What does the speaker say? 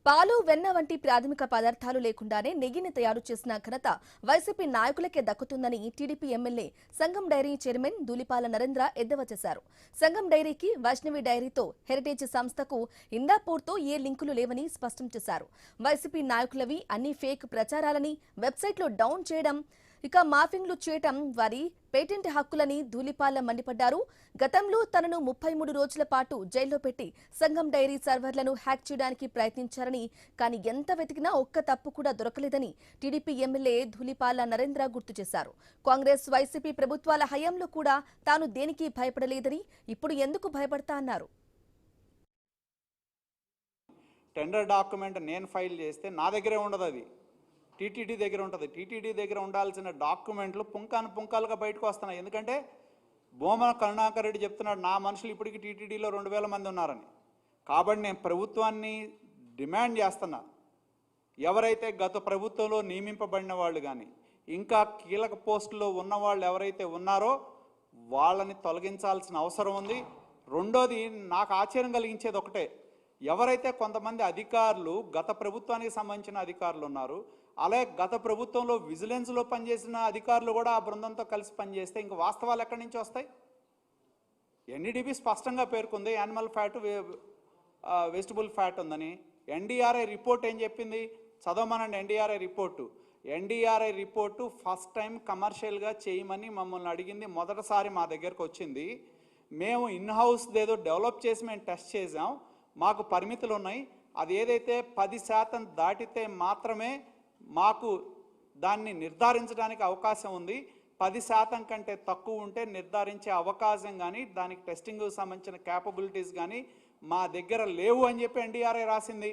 పాలు వెన్న వంటి ప్రాథమిక పదార్థాలు లేకుండానే నెయ్యిని తయారు చేసిన ఘనత వైసీపీ నాయకులకే దక్కుతుందని టీడీపీ ఎమ్మెల్యే సంగం డైరీ చైర్మన్ ధూళిపాల నరేంద్ర ఎద్దేవా చేశారు. సంగం డైరీకి వైష్ణవి డైరీతో హెరిటేజ్ సంస్థకు ఇందాపూర్తో ఏ లింకులు లేవని స్పష్టం చేశారు. వైసీపీ నాయకులవి అన్ని ఫేక్ ప్రచారాలని వెబ్సైట్లో డౌన్ చేయడం, ఇక మాఫింగ్లు చేయటం వారి పేటెంట్ హక్కులని ధూళిపాల మండిపడ్డారు. గతంలో తనను 33 రోజుల పాటు జైల్లో పెట్టి సంగం డైరీ సర్వర్లను హ్యాక్ చేయడానికి ప్రయత్నించారని, కానీ ఎంత వెతికినా ఒక్క తప్పు కూడా దొరకలేదని టీడీపీ ఎమ్మెల్యే ధూళిపాల నరేంద్ర గుర్తు చేశారు. కాంగ్రెస్ వైసీపీ ప్రభుత్వాల హయాంలో కూడా తాను దేనికి భయపడలేదని, ఇప్పుడు ఎందుకు భయపడతా అన్నారు. టెండర్ డాక్యుమెంట్ నేను ఫైల్ చేస్తే నా దగ్గరే ఉండదు, అది టీటీడీ దగ్గర ఉంటుంది. టీటీడీ దగ్గర ఉండాల్సిన డాక్యుమెంట్లు పుంకాలుగా బయటకు వస్తున్నాయి. ఎందుకంటే భూమన కరుణాకర్ రెడ్డి చెప్తున్నాడు, నా మనుషులు ఇప్పటికీ టీటీడీలో 2000 మంది ఉన్నారని. కాబట్టి నేను ప్రభుత్వాన్ని డిమాండ్ చేస్తున్నా, ఎవరైతే గత ప్రభుత్వంలో నియమింపబడిన వాళ్ళు కానీ ఇంకా కీలక పోస్టులో ఉన్న వాళ్ళు ఎవరైతే ఉన్నారో వాళ్ళని తొలగించాల్సిన అవసరం ఉంది. రెండోది, నాకు ఆశ్చర్యం కలిగించేది ఒకటే, ఎవరైతే కొంతమంది అధికారులు గత ప్రభుత్వానికి సంబంధించిన అధికారులు ఉన్నారు, అలాగే గత ప్రభుత్వంలో విజిలెన్స్లో పనిచేసిన అధికారులు కూడా ఆ బృందంతో కలిసి పనిచేస్తే ఇంక వాస్తవాలు ఎక్కడి నుంచి వస్తాయి? ఎన్ఈడిబి స్పష్టంగా పేర్కొంది యానిమల్ ఫ్యాట్, వెజిటబుల్ ఫ్యాట్ ఉందని. ఎన్డీఆర్ఐ రిపోర్ట్ ఏం చెప్పింది? చదవమనండి NDRI report. NDRI report first time కమర్షియల్గా చేయమని మమ్మల్ని అడిగింది, మొదటిసారి మా దగ్గరకు వచ్చింది. మేము ఇన్హౌస్ ఏదో డెవలప్ చేసి మేము టెస్ట్ చేసాం, మాకు పరిమితులు ఉన్నాయి. అది ఏదైతే 10% దాటితే మాత్రమే మాకు దాన్ని నిర్ధారించడానికి అవకాశం ఉంది. 10% కంటే తక్కువ ఉంటే నిర్ధారించే అవకాశం కానీ దానికి టెస్టింగ్కి సంబంధించిన క్యాపబిలిటీస్ కానీ మా దగ్గర లేవు అని చెప్పి ఎన్డీఆర్ఐ రాసింది.